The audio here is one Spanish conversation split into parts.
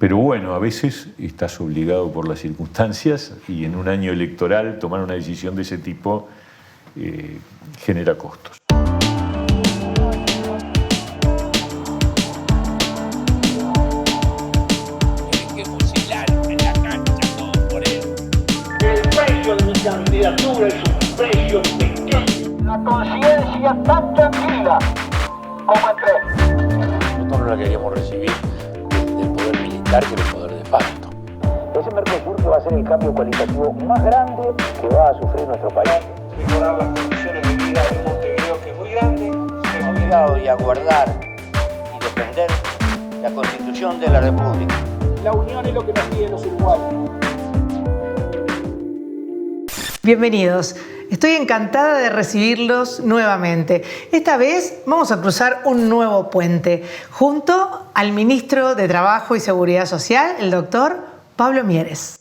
Pero bueno, a veces estás obligado por las circunstancias y en un año electoral tomar una decisión de ese tipo genera costos. El precio de mi candidatura es un precio pequeño. La conciencia tan tranquila como entré. Nosotros no la queríamos recibir del poder militar que del poder de facto. Ese Mercosur que va a ser el cambio cualitativo más grande que va a sufrir nuestro país. Mejorar las condiciones de vida de Montevideo, que es muy grande. Hemos obligado y a guardar y defender la Constitución de la República. La unión es lo que nos piden los uruguayos. Bienvenidos. Estoy encantada de recibirlos nuevamente. Esta vez vamos a cruzar un nuevo puente junto al ministro de Trabajo y Seguridad Social, el doctor Pablo Mieres.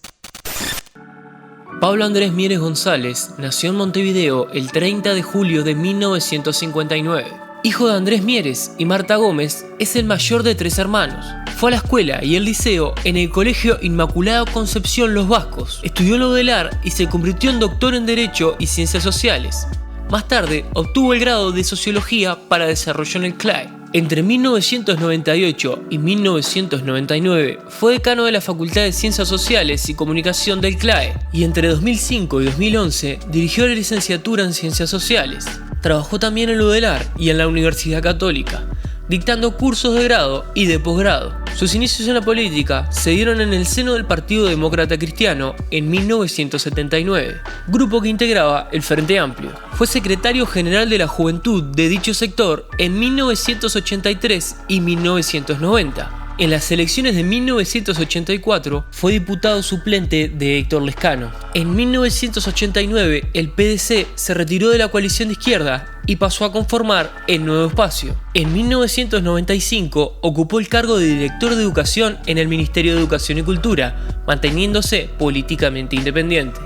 Pablo Andrés Mieres González nació en Montevideo el 30 de julio de 1959. Hijo de Andrés Mieres y Marta Gómez, es el mayor de 3 hermanos. Fue a la escuela y el liceo en el Colegio Inmaculada Concepción Los Vascos. Estudió en la UDELAR y se convirtió en doctor en Derecho y Ciencias Sociales. Más tarde, obtuvo el grado de Sociología para desarrollo en el CLAE. Entre 1998 y 1999 fue decano de la Facultad de Ciencias Sociales y Comunicación del CLAE y entre 2005 y 2011 dirigió la licenciatura en Ciencias Sociales. Trabajó también en la UDELAR y en la Universidad Católica, dictando cursos de grado y de posgrado. Sus inicios en la política se dieron en el seno del Partido Demócrata Cristiano en 1979, grupo que integraba el Frente Amplio. Fue secretario general de la Juventud de dicho sector en 1983 y 1990. En las elecciones de 1984 fue diputado suplente de Héctor Lescano. En 1989 el PDC se retiró de la coalición de izquierda y pasó a conformar el Nuevo Espacio. En 1995 ocupó el cargo de director de educación en el Ministerio de Educación y Cultura, manteniéndose políticamente independiente.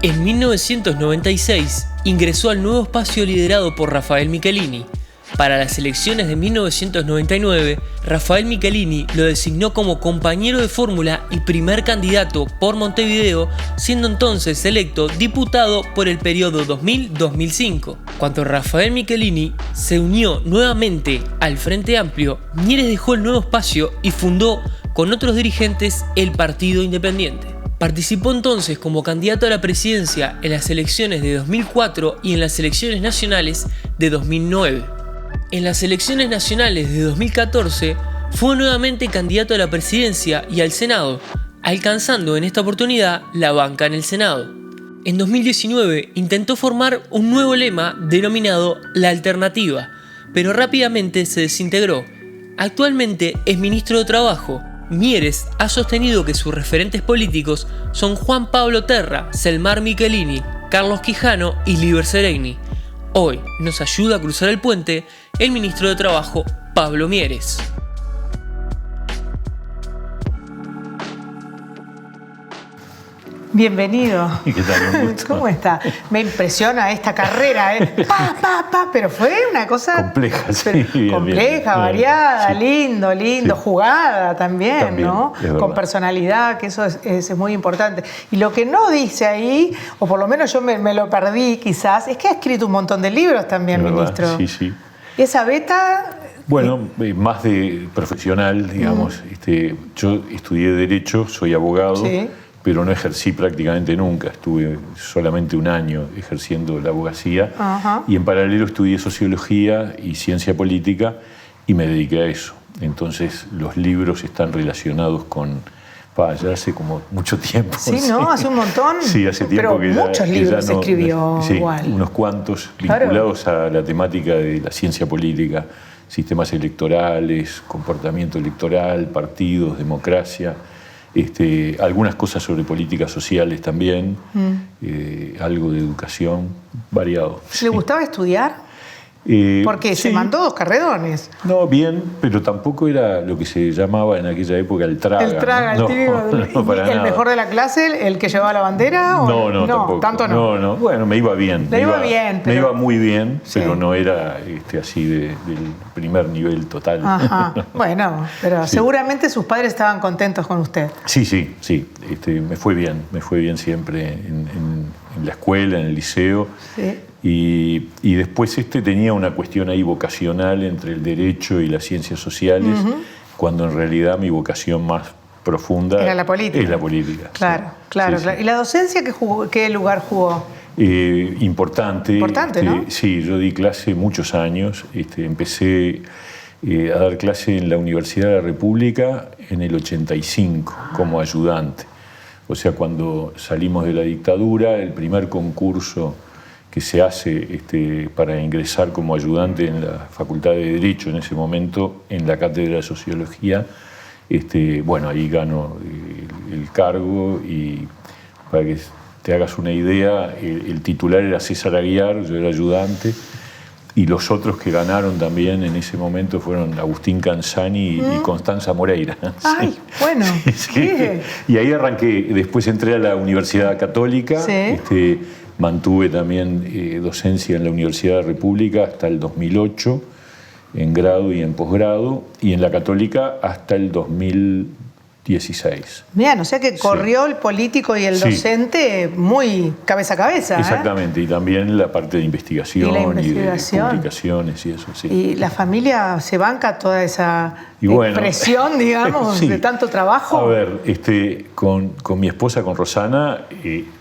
En 1996 ingresó al Nuevo Espacio liderado por Rafael Michelini. Para las elecciones de 1999, Rafael Michelini lo designó como compañero de fórmula y primer candidato por Montevideo, siendo entonces electo diputado por el periodo 2000-2005. Cuando Rafael Michelini se unió nuevamente al Frente Amplio, Mieres dejó el Nuevo Espacio y fundó con otros dirigentes el Partido Independiente. Participó entonces como candidato a la presidencia en las elecciones de 2004 y en las elecciones nacionales de 2009. En las elecciones nacionales de 2014 fue nuevamente candidato a la presidencia y al Senado, alcanzando en esta oportunidad la banca en el Senado. En 2019 intentó formar un nuevo lema denominado La Alternativa, pero rápidamente se desintegró. Actualmente es ministro de Trabajo. Mieres ha sostenido que sus referentes políticos son Juan Pablo Terra, Selmar Michelini, Carlos Quijano y Liber Seregni. Hoy nos ayuda a cruzar el puente el ministro de Trabajo, Pablo Mieres. Bienvenido. ¿Qué tal? Un gusto. ¿Cómo está? Me impresiona esta carrera, ¿eh? Pero fue una cosa compleja, sí, compleja, bien. variada, Sí. lindo, Sí. jugada también, ¿no? Es verdad. Con personalidad, que eso es muy importante. Y lo que no dice ahí, o por lo menos yo me lo perdí quizás, es que ha escrito un montón de libros también, Es verdad, ministro. sí. ¿Y esa beta? Bueno, más de profesional, digamos. Yo estudié Derecho, soy abogado, Sí. pero no ejercí prácticamente nunca. Estuve solamente un año ejerciendo la abogacía. Ajá. Y en paralelo estudié Sociología y Ciencia Política y me dediqué a eso. Entonces los libros están relacionados con... ya hace como mucho tiempo. Sí, ¿no? Hace un montón. Sí, hace tiempo pero muchos libros no, escribió sí, igual. unos cuantos Claro. vinculados a la temática de la ciencia política, sistemas electorales, comportamiento electoral, partidos, democracia, algunas cosas sobre políticas sociales también, algo de educación, variado. ¿Le gustaba estudiar? Porque se mandó 2 carrerones. No, bien, pero tampoco era lo que se llamaba en aquella época el traga. El traga, ¿no? el típico. No, para ¿El nada. mejor de la clase, el que llevaba la bandera? No, tampoco. Tanto no. No, bueno, me iba bien. Le iba bien, me iba muy bien, sí. pero no era así del primer nivel total. Ajá. Bueno, pero Sí. seguramente sus padres estaban contentos con usted. Sí. Me fue bien siempre en la escuela, en el liceo. Sí. Y después tenía una cuestión ahí vocacional entre el derecho y las ciencias sociales, cuando en realidad mi vocación más profunda Era la política. es la política. Claro, Sí. claro, Sí, claro. sí. ¿Y la docencia qué lugar jugó? Importante. Importante, ¿no? Sí, yo di clase muchos años. Empecé a dar clase en la Universidad de la República en el 85 como ayudante. O sea, cuando salimos de la dictadura, el primer concurso que se hace para ingresar como ayudante en la Facultad de Derecho en ese momento, en la Cátedra de Sociología, bueno, ahí gano el cargo y para que te hagas una idea, el titular era César Aguiar, yo era ayudante, y los otros que ganaron también en ese momento fueron Agustín Canzani y Constanza Moreira. Ay, bueno. Sí. ¿Qué? Y ahí arranqué. Después entré a la Universidad Católica. Sí. Mantuve también docencia en la Universidad de la República hasta el 2008, en grado y en posgrado, y en la Católica hasta el 2016. Bien, o sea que corrió el político y el Sí. docente muy cabeza a cabeza. Exactamente, y también la parte de investigación Y la y investigación. de publicaciones y eso, sí. Y la familia se banca toda esa Y bueno, presión, digamos, sí. de tanto trabajo. A ver, con mi esposa, con Rosana,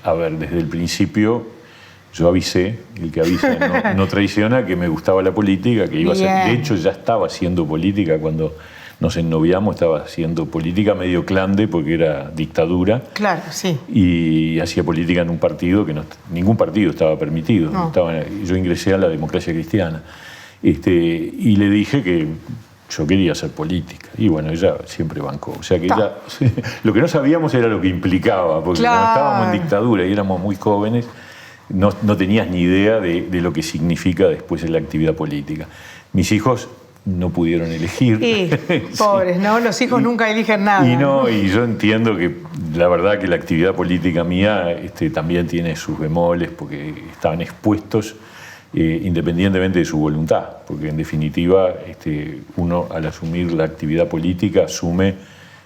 a ver, desde el principio yo avisé, el que avisa no traiciona, que me gustaba la política, que iba a ser. Bien. De hecho, ya estaba haciendo política cuando nos ennoviamos, estaba haciendo política medio clande porque era dictadura. Claro, sí. Y hacía política en un partido que ningún partido estaba permitido. No. Yo ingresé a la Democracia Cristiana. Y le dije que yo quería hacer política. Y bueno, ella siempre bancó. O sea que ella, lo que no sabíamos era lo que implicaba, porque Claro. como estábamos en dictadura y éramos muy jóvenes, no tenías ni idea de lo que significa después en la actividad política. Mis hijos no pudieron elegir. Y, Sí. pobres, ¿no? Los hijos nunca eligen nada. Y yo entiendo que la verdad que la actividad política mía también tiene sus bemoles porque estaban expuestos independientemente de su voluntad, porque en definitiva uno al asumir la actividad política asume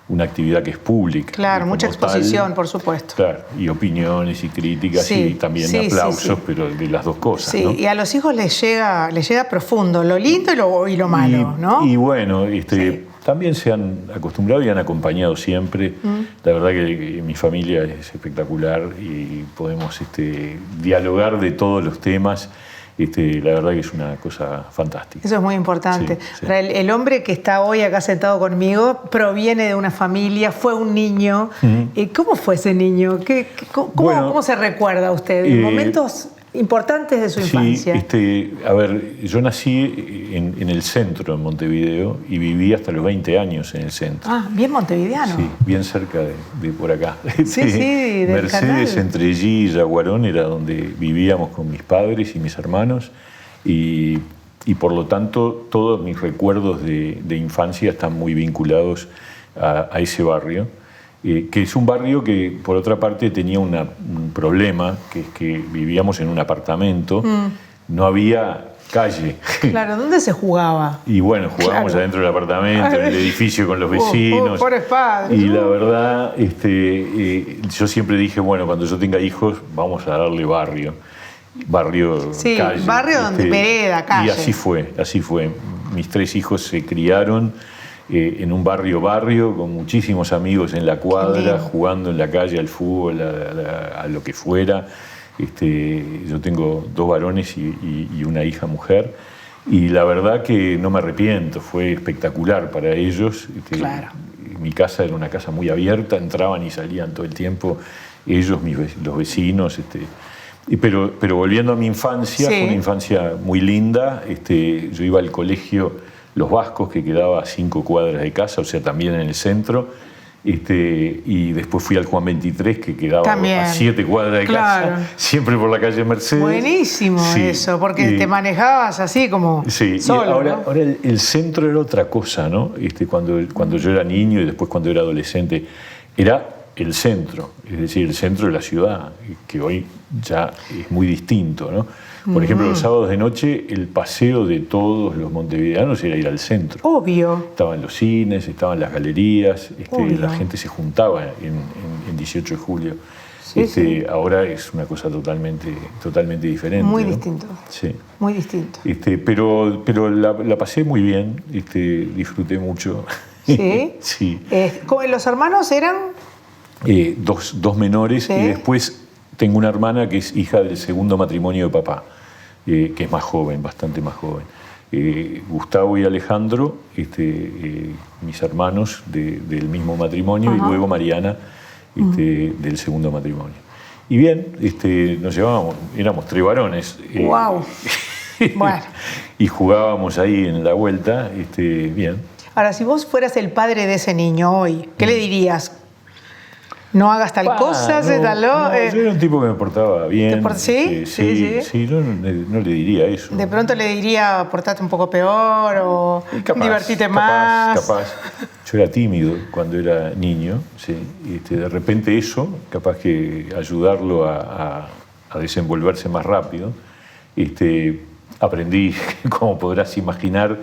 una actividad que es pública. Claro, Y mucha como tal, exposición, por supuesto. Claro, y opiniones y críticas Sí, y también sí, aplausos, sí, sí. pero de las dos cosas. Sí, ¿no? y a los hijos les llega profundo, lo lindo y lo malo, ¿no? Y bueno, Sí. también se han acostumbrado y han acompañado siempre. La verdad que mi familia es espectacular y podemos dialogar de todos los temas. La verdad que es una cosa fantástica. Eso es muy importante. Sí, sí. Ahora, el hombre que está hoy acá sentado conmigo proviene de una familia, fue un niño. ¿Cómo fue ese niño? Bueno, ¿Cómo se recuerda a usted? Momentos importantes de su infancia. A ver, yo nací en el centro, en Montevideo, y viví hasta los 20 años en el centro. Ah, bien montevideano. Sí, bien cerca de por acá. Sí, del Mercedes, canal. entre Allí y Yaguarón era donde vivíamos con mis padres y mis hermanos y por lo tanto todos mis recuerdos de infancia están muy vinculados a ese barrio, que es un barrio que por otra parte tenía un problema, que es que vivíamos en un apartamento, no había calle. Claro, ¿dónde se jugaba? Y bueno, jugábamos Claro. adentro del apartamento, en el edificio con los vecinos. Pobres padres. Y la verdad, yo siempre dije, bueno, cuando yo tenga hijos, vamos a darle barrio. Barrio, Sí, calle. barrio donde vereda, calle. Y así fue. Mis 3 hijos se criaron en un barrio, con muchísimos amigos en la cuadra, lindo. jugando en la calle al fútbol, a lo que fuera. Yo tengo 2 varones y una hija mujer, y la verdad que no me arrepiento, fue espectacular para ellos. Claro. Mi casa era una casa muy abierta, entraban y salían todo el tiempo ellos, los vecinos. Pero volviendo a mi infancia, Sí. fue una infancia muy linda. Yo iba al colegio Los Vascos, que quedaba a 5 cuadras de casa, o sea, también en el centro. Y después fui al Juan 23, que quedaba También. a 7 cuadras de casa, siempre por la calle Mercedes. Buenísimo eso, porque te manejabas así como solo. Y ahora, ¿no? ahora el centro era otra cosa, ¿no? Cuando yo era niño y después cuando era adolescente, era el centro, es decir, el centro de la ciudad, que hoy ya es muy distinto, ¿no? Por ejemplo, los sábados de noche, el paseo de todos los montevideanos era ir al centro. Obvio. Estaban los cines, estaban las galerías, Obvio. la gente se juntaba en 18 de julio. Sí. Ahora es una cosa totalmente diferente. Muy ¿no? distinto. Sí. Muy distinto. Pero la pasé muy bien, disfruté mucho. ¿Sí? Sí. ¿Los hermanos eran? Dos menores, ¿Sí? y después tengo una hermana que es hija del segundo matrimonio de papá, que es más joven, bastante más joven. Gustavo y Alejandro, mis hermanos del mismo matrimonio, y luego Mariana, del segundo matrimonio. Y bien, nos llevábamos, éramos 3 varones. ¡Wow! Bueno. Y jugábamos ahí en la vuelta, bien. Ahora, si vos fueras el padre de ese niño hoy, ¿qué le dirías? No hagas tal cosa, no, tal. Yo era un tipo que me portaba bien. ¿Sí? Sí, no le diría eso. De pronto le diría, portate un poco peor o divertite más. Capaz. Yo era tímido cuando era niño, sí. De repente eso, capaz que ayudarlo a desenvolverse más rápido. Aprendí, como podrás imaginar,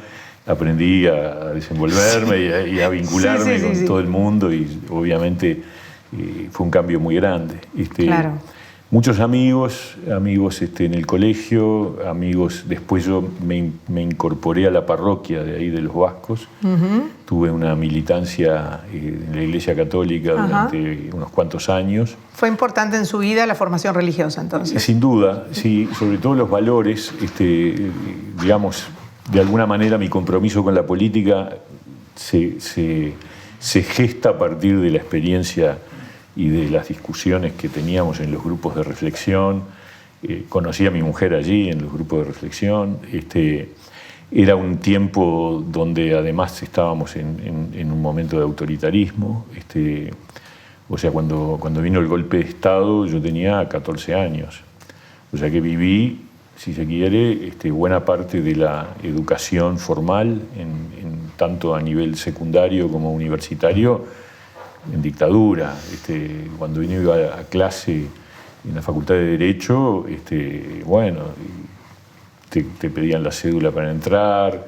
aprendí a desenvolverme y a vincularme con todo el mundo, y obviamente fue un cambio muy grande. Claro. Muchos amigos en el colegio, amigos. Después yo me incorporé a la parroquia de ahí de los Vascos. Tuve una militancia en la Iglesia Católica durante unos cuantos años. ¿Fue importante en su vida la formación religiosa, entonces? Sin duda, sí. Sobre todo los valores, digamos, de alguna manera mi compromiso con la política se gesta a partir de la experiencia y de las discusiones que teníamos en los grupos de reflexión. Conocí a mi mujer allí en los grupos de reflexión. Era un tiempo donde además estábamos en un momento de autoritarismo. O sea, cuando vino el golpe de Estado yo tenía 14 años. O sea que viví, si se quiere, buena parte de la educación formal, tanto a nivel secundario como universitario, en dictadura. Cuando vine iba a clase en la Facultad de Derecho, te pedían la cédula para entrar.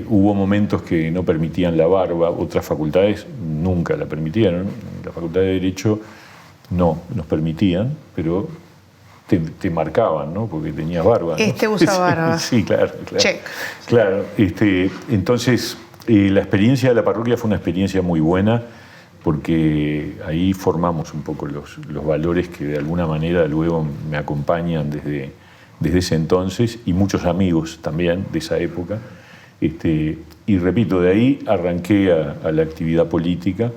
Hubo momentos que no permitían la barba, otras facultades nunca la permitieron. En la Facultad de Derecho no nos permitían, pero te marcaban, ¿no? Porque tenías barba, ¿no? Usa barba. Sí, claro. Check. Claro. Entonces, la experiencia de la parroquia fue una experiencia muy buena, porque ahí formamos un poco los valores que de alguna manera luego me acompañan desde ese entonces, y muchos amigos también de esa época. Y repito, de ahí arranqué a la actividad política.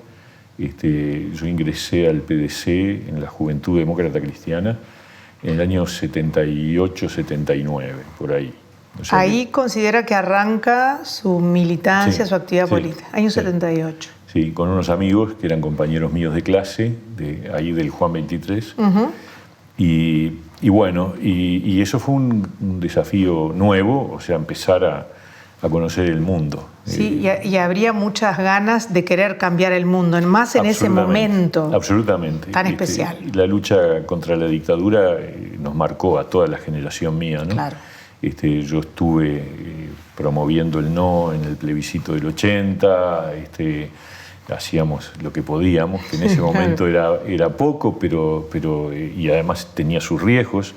Yo ingresé al PDC en la Juventud Demócrata Cristiana en el año 78, 79, por ahí. O sea, ahí considera que arranca su militancia, su actividad política. Año sí. 78. Sí, con unos amigos que eran compañeros míos de clase, ahí del Juan 23. Y bueno, y eso fue un desafío nuevo, o sea, empezar a conocer el mundo. Sí, y habría muchas ganas de querer cambiar el mundo, más en ese momento. Absolutamente. Tan especial. La lucha contra la dictadura nos marcó a toda la generación mía, ¿no? Claro. Yo estuve promoviendo el no en el plebiscito del 80, hacíamos lo que podíamos, que en ese momento era poco, pero y además tenía sus riesgos.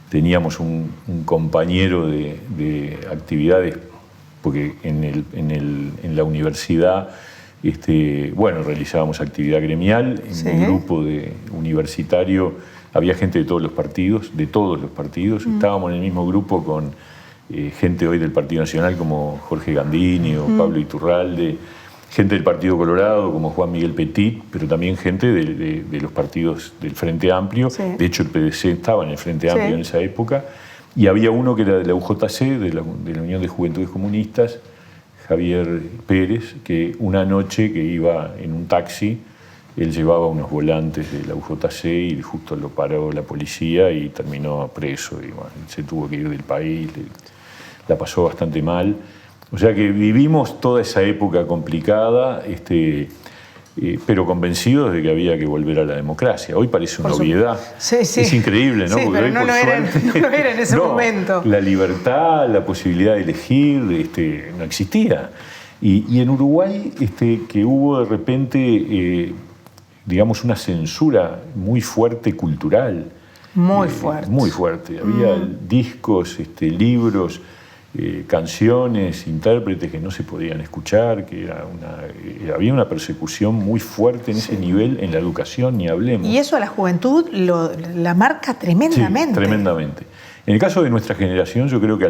Teníamos un compañero de actividades, porque en la universidad realizábamos actividad gremial. En el grupo universitario había gente de todos los partidos. Estábamos en el mismo grupo con gente hoy del Partido Nacional como Jorge Gandini o Pablo Iturralde, gente del Partido Colorado como Juan Miguel Petit, pero también gente de los partidos del Frente Amplio. Sí. De hecho, el PDC estaba en el Frente Amplio en esa época. Y había uno que era de la UJC, de la Unión de Juventudes Comunistas, Javier Pérez, que una noche que iba en un taxi, él llevaba unos volantes de la UJC y justo lo paró la policía y terminó preso. Y bueno, se tuvo que ir del país, la pasó bastante mal. O sea que vivimos toda esa época complicada, pero convencidos de que había que volver a la democracia. Hoy parece una obviedad. Sí, sí. Es increíble, ¿no? Sí, porque pero hoy, no lo era en ese momento. La libertad, la posibilidad de elegir, no existía. Y en Uruguay, que hubo de repente, digamos, una censura muy fuerte cultural. Muy fuerte. Muy fuerte. Había discos, libros, canciones, intérpretes que no se podían escuchar, que había una persecución muy fuerte en ese nivel, en la educación, ni hablemos. Y eso a la juventud la marca tremendamente. Sí, tremendamente. En el caso de nuestra generación, yo creo que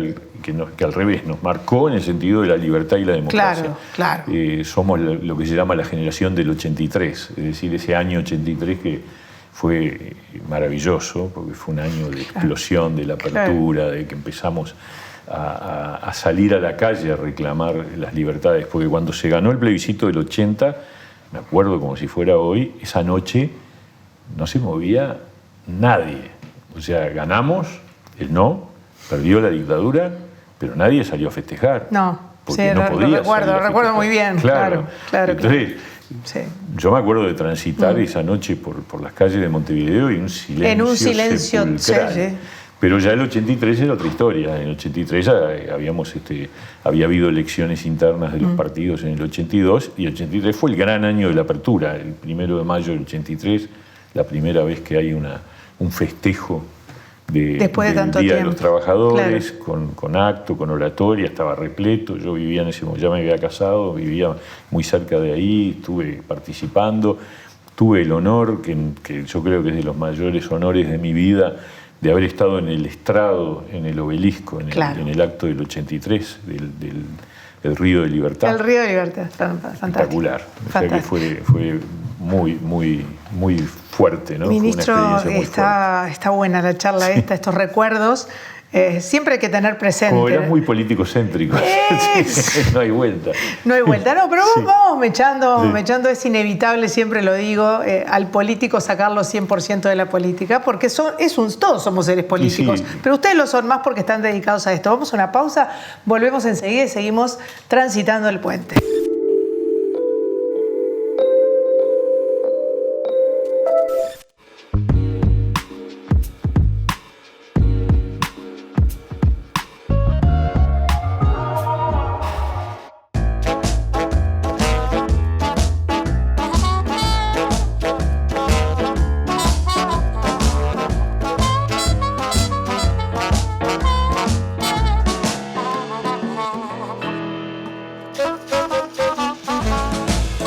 al revés, nos marcó en el sentido de la libertad y la democracia. Claro. Somos lo que se llama la generación del 83, es decir, ese año 83 que fue maravilloso, porque fue un año de explosión, de la apertura, de que empezamos a salir a la calle a reclamar las libertades, porque cuando se ganó el plebiscito del 80, me acuerdo como si fuera hoy, esa noche no se movía nadie. O sea, ganamos el no, perdió la dictadura, pero nadie salió a festejar. No, porque sí, no podía lo recuerdo muy bien. Claro. Entonces, sí. Yo me acuerdo de transitar esa noche por las calles de Montevideo y un silencio sepulcral. Sí. Pero ya el 83 era otra historia. En el 83 ya había habido elecciones internas de los partidos en el 82 y el 83 fue el gran año de la apertura. El 1 de mayo del 83, la primera vez que hay un festejo después de tanto Día tiempo. De los Trabajadores, con acto, con oratoria, estaba repleto. Yo vivía en ese momento, ya me había casado, vivía muy cerca de ahí, estuve participando. Tuve el honor, que yo creo que es de los mayores honores de mi vida, de haber estado en el estrado, en el obelisco, en el acto del 83, del Río de Libertad. El Río de Libertad, fantástico. Espectacular. O sea que fue muy, muy, muy fuerte, ¿no? Ministro, fue una experiencia muy está buena la charla estos recuerdos. Siempre hay que tener presente. Como eras muy político-céntrico. No hay vuelta. No hay vuelta, no, pero vamos mechando, es inevitable, siempre lo digo, al político sacarlo 100% de la política, porque todos somos seres políticos, pero ustedes lo son más porque están dedicados a esto. Vamos a una pausa, volvemos enseguida y seguimos transitando el puente.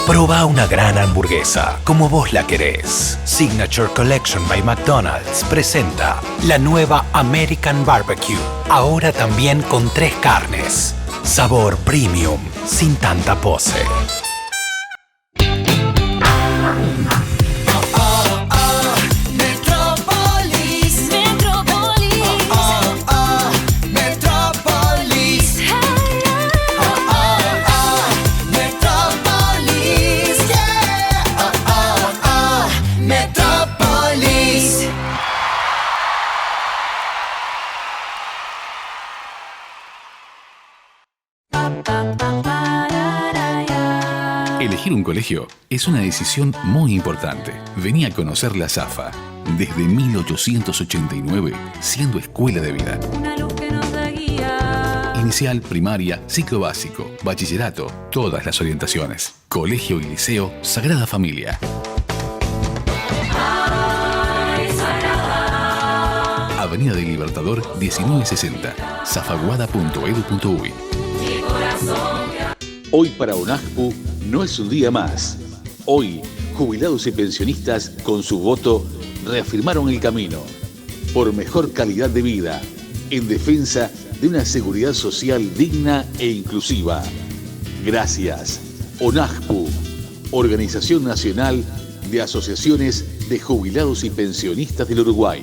Proba una gran hamburguesa, como vos la querés. Signature Collection by McDonald's presenta la nueva American Barbecue. Ahora también con 3 carnes. Sabor premium, sin tanta pose. Elegir un colegio es una decisión muy importante. Vení a conocer la SAFA. Desde 1889, siendo escuela de vida. Una luz que nos da guía. Inicial, primaria, ciclo básico, bachillerato, todas las orientaciones. Colegio y liceo Sagrada Familia. Ay, Sagrada. Avenida del Libertador 1960, zafaguada.edu.uy. Mi corazón. Hoy para UNAJPU no es un día más. Hoy, jubilados y pensionistas con su voto reafirmaron el camino por mejor calidad de vida en defensa de una seguridad social digna e inclusiva. Gracias. UNAJPU, Organización Nacional de Asociaciones de Jubilados y Pensionistas del Uruguay.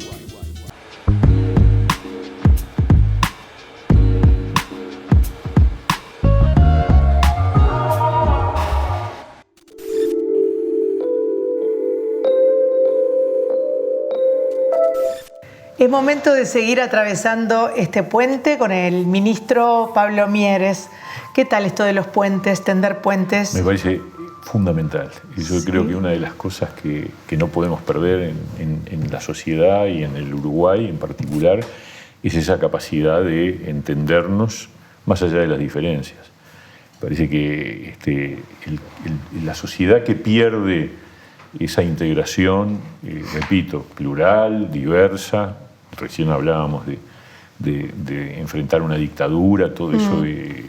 Es momento de seguir atravesando este puente con el ministro Pablo Mieres. ¿Qué tal esto de los puentes, tender puentes? Me parece fundamental. Y yo creo que una de las cosas que no podemos perder en la sociedad y en el Uruguay en particular es esa capacidad de entendernos más allá de las diferencias. Parece que la sociedad que pierde esa integración, repito, plural, diversa, recién hablábamos de enfrentar una dictadura, todo eso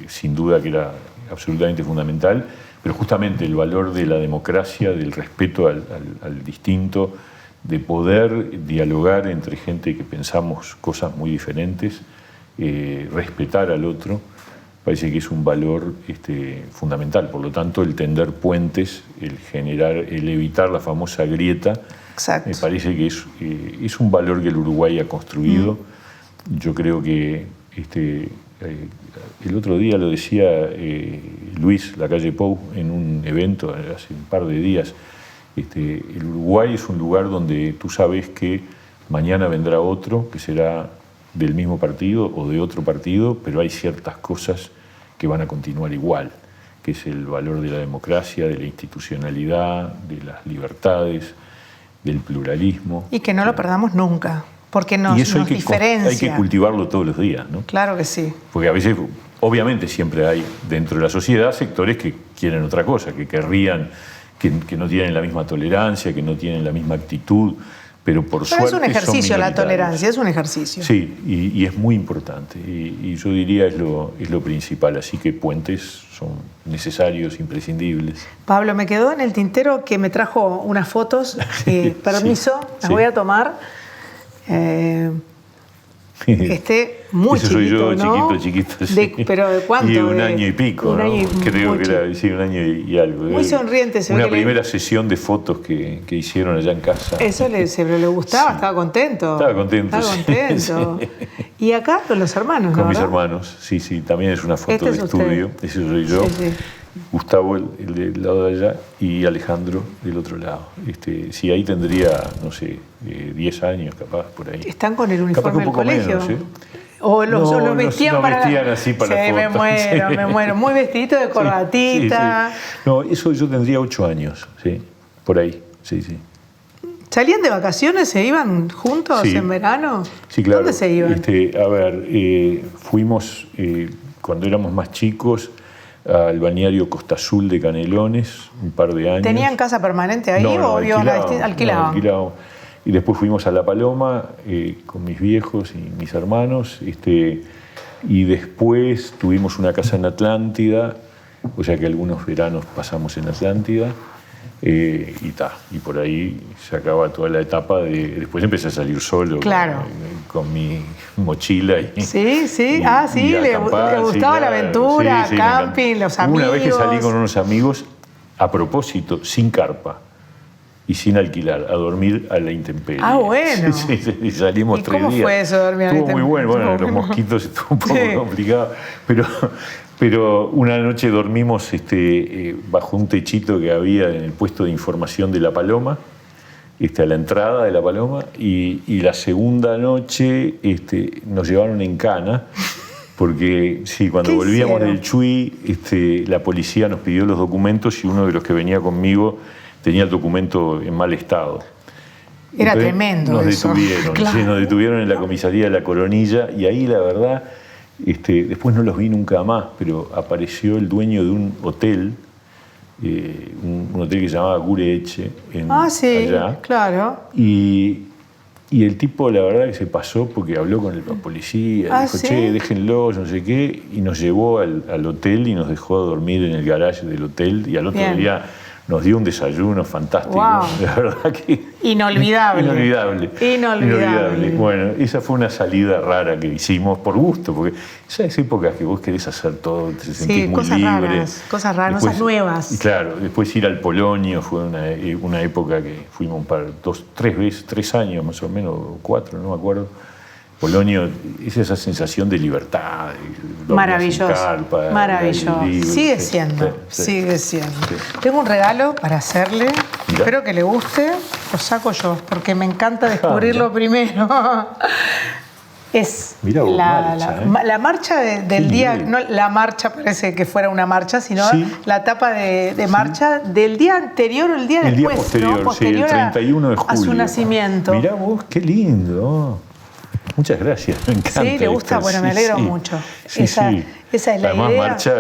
sin duda que era absolutamente fundamental, pero justamente el valor de la democracia, del respeto al distinto, de poder dialogar entre gente que pensamos cosas muy diferentes, respetar al otro, parece que es un valor fundamental. Por lo tanto, el tender puentes, el evitar la famosa grieta, exacto, me parece que es un valor que el Uruguay ha construido. Yo creo que el otro día lo decía Luis Lacalle Pou en un evento hace un par de días. El Uruguay es un lugar donde tú sabes que mañana vendrá otro que será del mismo partido o de otro partido, pero hay ciertas cosas que van a continuar igual, que es el valor de la democracia, de la institucionalidad, de las libertades, del pluralismo. Y que no lo perdamos nunca, porque nos diferencia. Hay que cultivarlo todos los días, ¿no? Claro que sí. Porque a veces, obviamente, siempre hay dentro de la sociedad sectores que quieren otra cosa, que querrían, que no tienen la misma tolerancia, que no tienen la misma actitud. Pero por suerte es un ejercicio la tolerancia, es un ejercicio. Sí, y es muy importante. Y yo diría es lo principal. Así que puentes son necesarios, imprescindibles. Pablo, me quedó en el tintero que me trajo unas fotos. Permiso, las voy a tomar. Muy Eso chiquito, soy yo, ¿no? chiquito, sí. ¿Pero de cuánto? Y un año y pico, un ¿no? año y Creo que era, sí, un año y algo. Muy sonriente. Una primera sesión de fotos que hicieron allá en casa. Eso le gustaba, sí. Estaba contento. Estaba contento. Sí. Y acá con los hermanos, ¿no? Con mis hermanos, sí, también es una foto de estudio. Ese soy yo. Sí. Gustavo, el del lado de allá, y Alejandro del otro lado. Sí, ahí tendría, no sé, 10 años capaz, por ahí. ¿Están con el uniforme del colegio? Menos, ¿eh? O los vestían así para sí, la foto. Me muero. Muy vestidito de corbatita. Sí. No, eso yo tendría 8 años, sí, por ahí, sí. ¿Salían de vacaciones? ¿Se iban juntos en verano? Sí, claro. ¿Dónde se iban? A ver, fuimos cuando éramos más chicos al balneario Costa Azul de Canelones, un par de años. ¿Tenían casa permanente ahí o alquilaban? Y después fuimos a La Paloma con mis viejos y mis hermanos. Y después tuvimos una casa en Atlántida, o sea que algunos veranos pasamos en Atlántida. Y por ahí se acaba toda la etapa de... Después empecé a salir solo, claro, con mi mochila. Sí. Le gustaba la aventura, camping, los amigos. Una vez que salí con unos amigos, a propósito, sin carpa y sin alquilar, a dormir a la intemperie. Ah, bueno. Y salimos 3 días. ¿Cómo fue eso, dormir a la intemperie? Estuvo muy bueno. Bueno, los mosquitos estuvo un poco complicado, pero una noche dormimos bajo un techito que había en el puesto de información de La Paloma, a la entrada de La Paloma, y la segunda noche nos llevaron en cana, porque cuando volvíamos del Chuy, la policía nos pidió los documentos y uno de los que venía conmigo tenía el documento en mal estado. Era entonces, tremendo nos eso. Detuvieron, claro. Nos detuvieron en la comisaría de La Coronilla, y ahí la verdad... después no los vi nunca más, pero apareció el dueño de un hotel, un hotel que se llamaba Gureche, allá. Claro. Y el tipo, la verdad, que se pasó porque habló con la policía, dijo, che, déjenlo, no sé qué, y nos llevó al hotel y nos dejó dormir en el garage del hotel, y al otro día nos dio un desayuno fantástico. Wow. La verdad que... Inolvidable. Bueno, esa fue una salida rara que hicimos por gusto, porque esas épocas que vos querés hacer todo, te sentís muy libre. Cosas raras, cosas nuevas. Y claro, después ir al Polonio fue una época que fuimos 3 años más o menos, 4, no me acuerdo. Polonio, es esa sensación de libertad. Maravilloso, carpa, maravilloso. libre, Sigue siendo, sigue siendo. Tengo un regalo para hacerle. Mirá. Espero que le guste. Lo saco yo, porque me encanta descubrirlo primero. Es vos, la marcha del día, no la marcha parece que fuera una marcha, sino la tapa de marcha del día anterior o el día después. El día posterior, ¿no? Posterior el 31 de julio. A su nacimiento. Mirá vos, qué lindo. Muchas gracias, me encanta. Sí, le gusta, bueno, me alegro mucho. Esa es la Además, idea. Marcha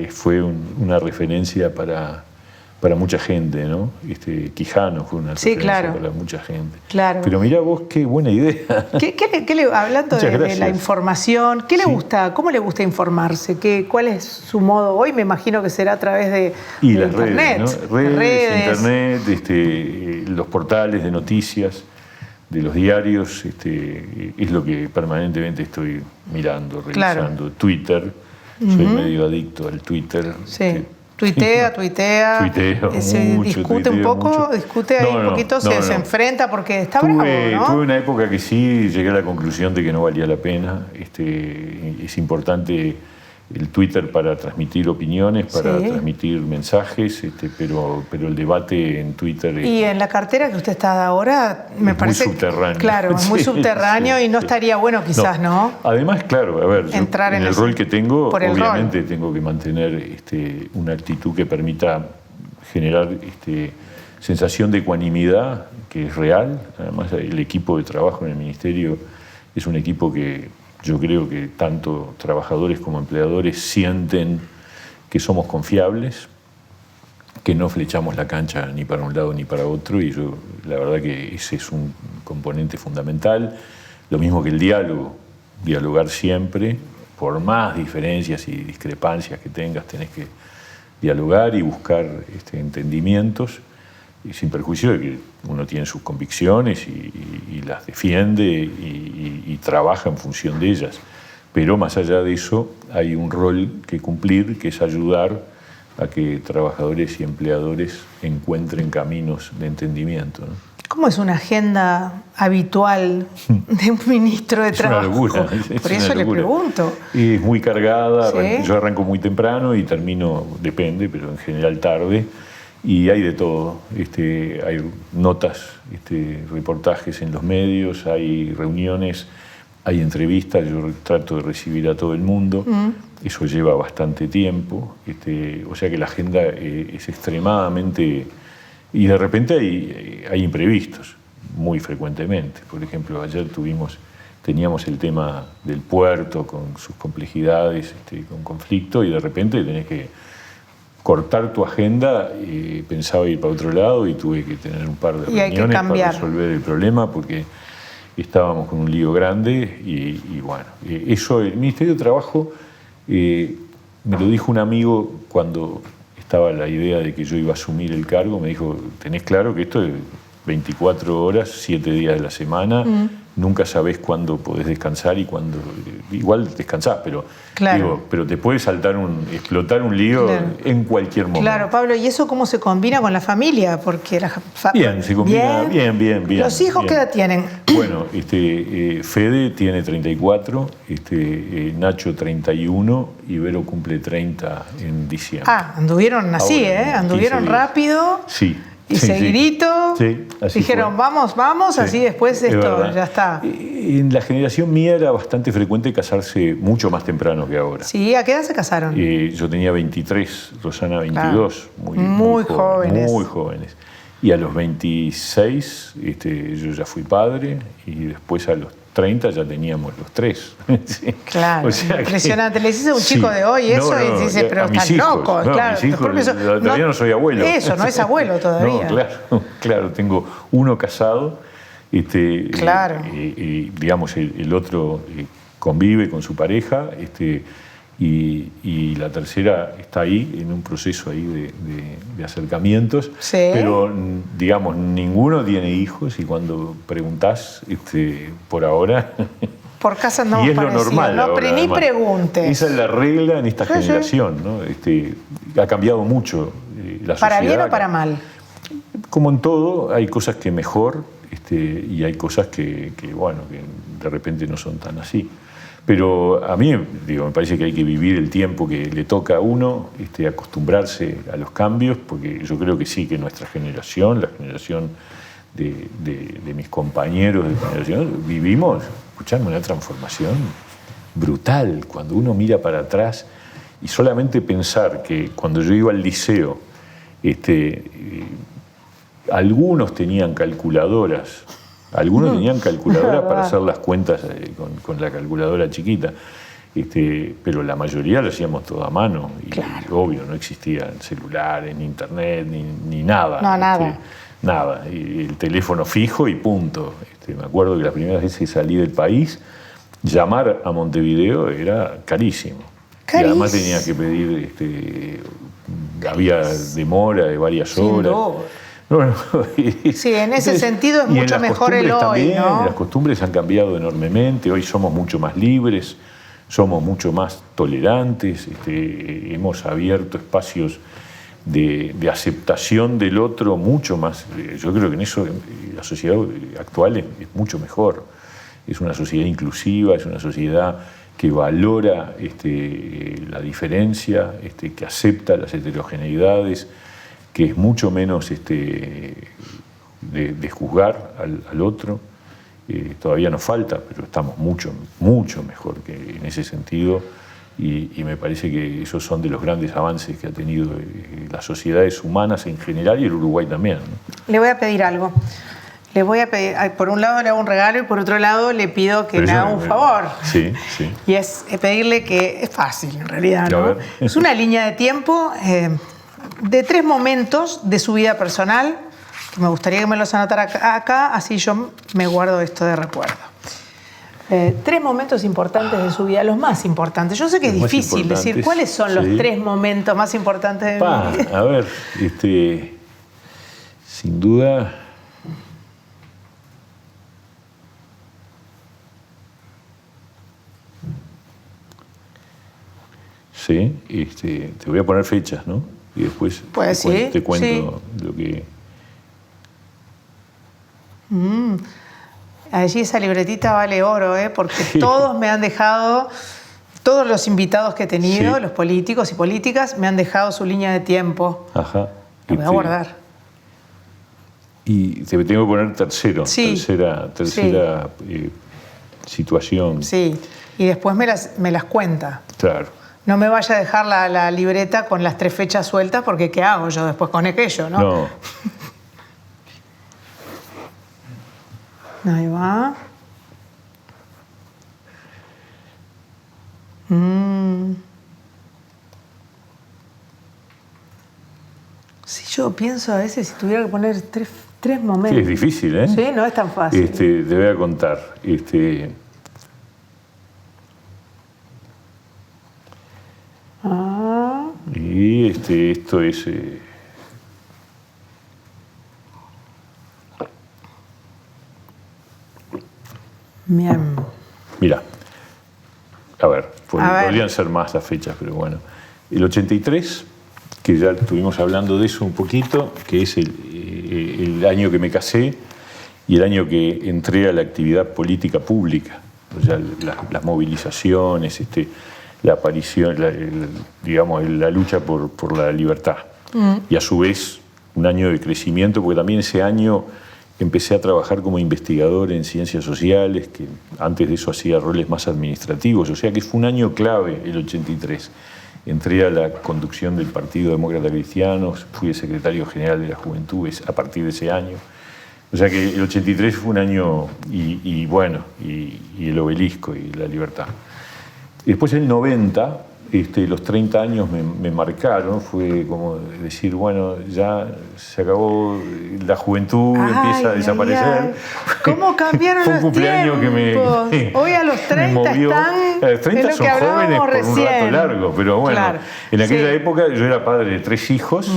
fue una referencia para mucha gente, ¿no? Quijano fue una referencia para mucha gente. Claro. Pero mirá vos, qué buena idea. Hablando de la información, ¿qué le gusta? ¿Cómo le gusta informarse? ¿Cuál es su modo hoy? Me imagino que será a través de las Internet. Redes, ¿no? Redes, Internet, los portales de noticias, de los diarios, es lo que permanentemente estoy mirando, revisando. Claro. Twitter, soy medio adicto al Twitter. Sí. Tuiteo mucho, discute un poco, discute ahí un poquito, se enfrenta porque está bravo, ¿no? Tuve una época que sí llegué a la conclusión de que no valía la pena. Es importante el Twitter para transmitir opiniones, para transmitir mensajes, pero el debate en Twitter y en la cartera que usted está ahora me parece muy subterráneo. Claro, es muy subterráneo y no estaría bueno quizás, ¿no? Además, claro, a ver, entrar en el rol que tengo, obviamente tengo que mantener una actitud que permita generar sensación de ecuanimidad, que es real. Además, el equipo de trabajo en el Ministerio es un equipo que yo creo que tanto trabajadores como empleadores sienten que somos confiables, que no flechamos la cancha ni para un lado ni para otro, y yo, la verdad que ese es un componente fundamental. Lo mismo que el diálogo, dialogar siempre, por más diferencias y discrepancias que tengas, tenés que dialogar y buscar entendimientos, y sin perjuicio de que uno tiene sus convicciones y las defiende y trabaja en función de ellas. Pero más allá de eso, hay un rol que cumplir, que es ayudar a que trabajadores y empleadores encuentren caminos de entendimiento, ¿no? ¿Cómo es una agenda habitual de un ministro de Trabajo? Es una locura. Por eso le pregunto. Es muy cargada. ¿Sí? Yo arranco muy temprano y termino, depende, pero en general tarde. Y hay de todo. Hay notas, reportajes en los medios, hay reuniones, hay entrevistas. Yo trato de recibir a todo el mundo. Eso lleva bastante tiempo. O sea que la agenda es extremadamente... Y de repente hay imprevistos, muy frecuentemente. Por ejemplo, ayer teníamos el tema del puerto con sus complejidades, con conflicto, y de repente tenés que cortar tu agenda. Pensaba ir para otro lado y tuve que tener un par de reuniones para resolver el problema porque estábamos con un lío grande y bueno, eso, el Ministerio de Trabajo, me lo dijo un amigo cuando estaba la idea de que yo iba a asumir el cargo. Me dijo, tenés claro que esto es 24 horas, 7 días de la semana, nunca sabés cuándo podés descansar y cuándo... Igual descansás, pero, pero te puede explotar un lío en cualquier momento. Claro, Pablo, ¿y eso cómo se combina con la familia? Porque bien, se combina bien. ¿Los hijos qué edad tienen? Bueno, Fede tiene 34, Nacho 31 y Vero cumple 30 en diciembre. Anduvieron así, anduvieron rápido. Sí. Y seguidito, dijeron, fue. vamos, así después esto ya está. En la generación mía era bastante frecuente casarse mucho más temprano que ahora. Sí, ¿a qué edad se casaron? Yo tenía 23, Rosana 22, muy jóvenes. Muy jóvenes. Y a los 26 yo ya fui padre y después a los 30 ya teníamos los 3. Sí. Claro, o sea impresionante. Le dices a un chico de hoy eso y dice, pero están locos. Claro, mis hijos, todavía no soy abuelo. Eso, no es abuelo todavía. Claro, tengo uno casado, claro. Digamos, el otro convive con su pareja, y la tercera está ahí en un proceso ahí de acercamientos, pero digamos ninguno tiene hijos, y cuando preguntás por ahora por casa no, y es lo normal no, ahora, ni preguntes. Esa es la regla en esta generación, ¿no? Ha cambiado mucho la sociedad. ¿Para bien o para mal? Como en todo, hay cosas que mejor y hay cosas que de repente no son tan así. Pero a mí, me parece que hay que vivir el tiempo que le toca a uno, acostumbrarse a los cambios, porque yo creo que sí, que nuestra generación, la generación de mis compañeros de generación, vivimos, escuchame, una transformación brutal. Cuando uno mira para atrás y solamente pensar que cuando yo iba al liceo, algunos tenían calculadoras, para hacer las cuentas con la calculadora chiquita, pero la mayoría lo hacíamos todo a mano. Y claro. Obvio, no existían celulares, ni internet, ni nada. No, nada. Nada. Y el teléfono fijo y punto. Me acuerdo que las primeras veces que salí del país, llamar a Montevideo era carísimo. Y además tenía que pedir, había demora de varias horas. Sí, en ese sentido es mucho mejor el hoy, también, ¿no? Las costumbres han cambiado enormemente. Hoy somos mucho más libres, somos mucho más tolerantes, hemos abierto espacios de aceptación del otro mucho más. Yo creo que en eso la sociedad actual es mucho mejor. Es una sociedad inclusiva, es una sociedad que valora la diferencia, que acepta las heterogeneidades, que es mucho menos de juzgar al otro. Todavía nos falta, pero estamos mucho, mucho mejor que en ese sentido, y me parece que esos son de los grandes avances que ha tenido las sociedades humanas en general y el Uruguay también, ¿no? Le voy a pedir algo. Le voy a pedir, por un lado le hago un regalo y por otro lado le pido que me haga un favor. Sí, sí. Y es pedirle que, es fácil en realidad, ¿no? A ver. Es una línea de tiempo de 3 momentos de su vida personal, que me gustaría que me los anotara acá, así yo me guardo esto de recuerdo. 3 momentos importantes de su vida, los más importantes. Yo sé que es difícil decir cuáles son los 3 momentos más importantes de mi vida. A ver, sin duda... Sí, te voy a poner fechas, ¿no? Y después te cuento lo que... Allí esa libretita vale oro, porque todos me han dejado, todos los invitados que he tenido, los políticos y políticas, me han dejado su línea de tiempo. Ajá. La voy a guardar. Y te tengo que poner tercera situación. Sí, y después me las cuenta. Claro. No me vaya a dejar la libreta con las 3 fechas sueltas, porque ¿qué hago yo después con aquello, no? No. Ahí va. Si yo pienso a veces, si tuviera que poner 3 momentos. Sí, es difícil, ¿eh? Sí, no es tan fácil. Te voy a contar. Y esto es... Bien. Mira, a ver, podrían ser más las fechas, pero bueno. El 83, que ya estuvimos hablando de eso un poquito, que es el año que me casé y el año que entré a la actividad política pública. O sea, las movilizaciones, la aparición, la lucha por la libertad. Y a su vez, un año de crecimiento, porque también ese año empecé a trabajar como investigador en ciencias sociales, que antes de eso hacía roles más administrativos, o sea que fue un año clave el 83. Entré a la conducción del Partido Demócrata Cristiano, fui el secretario general de la Juventud a partir de ese año. O sea que el 83 fue un año, y el obelisco y la libertad. Y después el 90, los 30 años me marcaron, fue como decir, bueno, ya se acabó la juventud, empieza a desaparecer. ¿Cómo cambiaron fue un los cumpleaños tiempos? que me Hoy a los 30 están... Los 30 son jóvenes por un rato largo, pero bueno, en aquella época yo era padre de 3 hijos,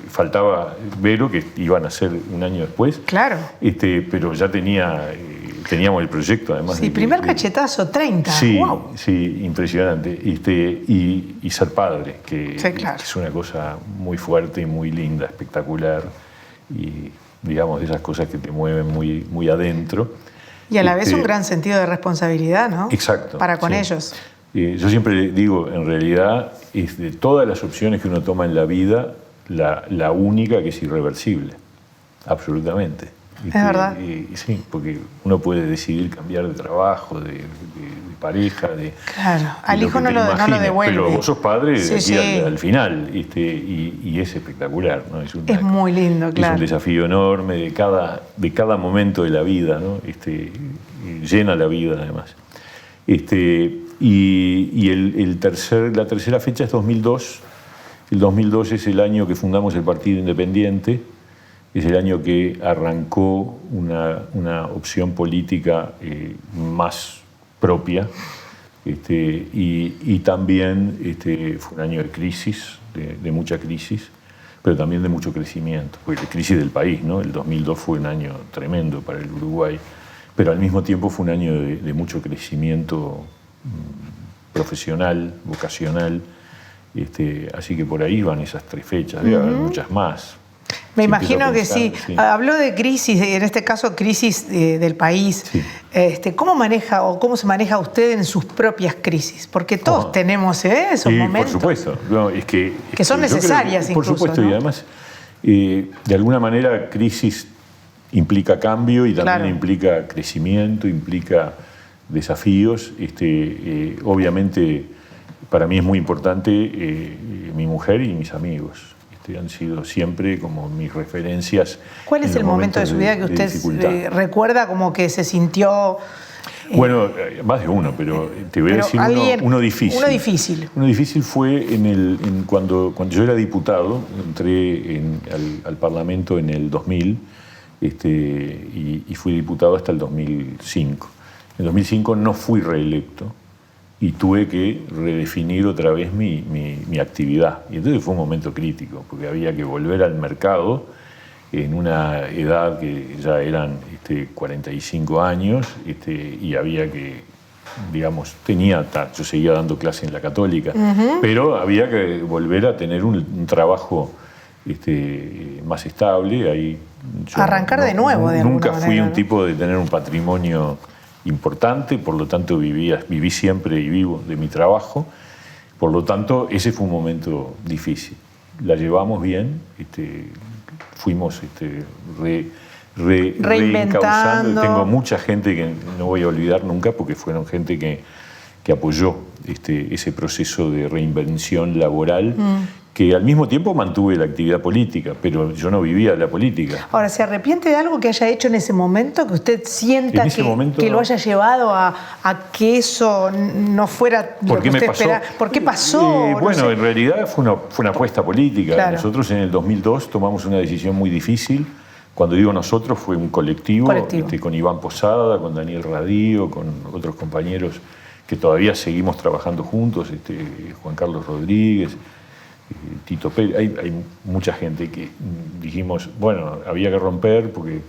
faltaba Vero, que iban a ser un año después. Claro. Pero ya teníamos el proyecto, además. Sí, primer cachetazo, 30. Sí, wow. Sí, impresionante. Y ser padre, que es una cosa muy fuerte y muy linda, espectacular. digamos, de esas cosas que te mueven muy, muy adentro. Y a la vez un gran sentido de responsabilidad, ¿no? Exacto. Para con sí. ellos. Yo siempre digo, en realidad, es de todas las opciones que uno toma en la vida, la única que es irreversible. Absolutamente. Es verdad. Sí, porque uno puede decidir cambiar de trabajo, de pareja, Claro, al hijo no lo devuelve. Pero vos sos padre Sí, de aquí sí. al final, y es espectacular, ¿no? Es muy lindo, claro. Es un desafío enorme de cada momento de la vida, ¿no? Y llena la vida, además. Y la tercera fecha es 2002. El 2002 es el año que fundamos el Partido Independiente. Es el año que arrancó una opción política más propia, y también fue un año de crisis, de mucha crisis, pero también de mucho crecimiento, porque la crisis del país, ¿no? El 2002 fue un año tremendo para el Uruguay, pero al mismo tiempo fue un año de mucho crecimiento profesional, vocacional, así que por ahí van esas 3 fechas, debe haber muchas más. Me imagino que sí. Habló de crisis, en este caso crisis del país. Sí. ¿Cómo maneja o cómo se maneja usted en sus propias crisis? Porque todos tenemos esos momentos. Por supuesto. No, que son necesarias, por incluso. supuesto, ¿no? Y además, de alguna manera, crisis implica cambio y también implica crecimiento, implica desafíos. Obviamente, para mí es muy importante mi mujer y mis amigos. Han sido siempre como mis referencias. ¿Cuál es el momento de su vida que usted recuerda como que se sintió? Bueno, más de uno, pero te voy a decir uno difícil. Uno difícil. Uno difícil fue cuando yo era diputado, entré al Parlamento en el 2000 y fui diputado hasta el 2005. En el 2005 no fui reelecto y tuve que redefinir otra vez mi actividad. Y entonces fue un momento crítico, porque había que volver al mercado en una edad que ya eran 45 años, y había que, digamos, yo seguía dando clase en la Católica, pero había que volver a tener un trabajo más estable. Ahí arrancar de nuevo, de alguna manera. Nunca fui un ¿no? tipo de tener un patrimonio importante, por lo tanto viví siempre y vivo de mi trabajo, por lo tanto ese fue un momento difícil. La llevamos bien, fuimos reencauzando. Tengo mucha gente que no voy a olvidar nunca, porque fueron gente que apoyó ese proceso de reinvención laboral, que al mismo tiempo mantuve la actividad política, pero yo no vivía de la política. Ahora, ¿se arrepiente de algo que haya hecho en ese momento, que usted sienta que lo haya llevado a que eso no fuera lo que usted esperaba? ¿Por qué pasó? Bueno, en realidad fue una apuesta política. Claro. Nosotros en el 2002 tomamos una decisión muy difícil. Cuando digo nosotros, fue un colectivo. Con Iván Posada, con Daniel Radío, con otros compañeros que todavía seguimos trabajando juntos, Juan Carlos Rodríguez, Tito Pérez. Hay mucha gente que dijimos, bueno, había que romper, porque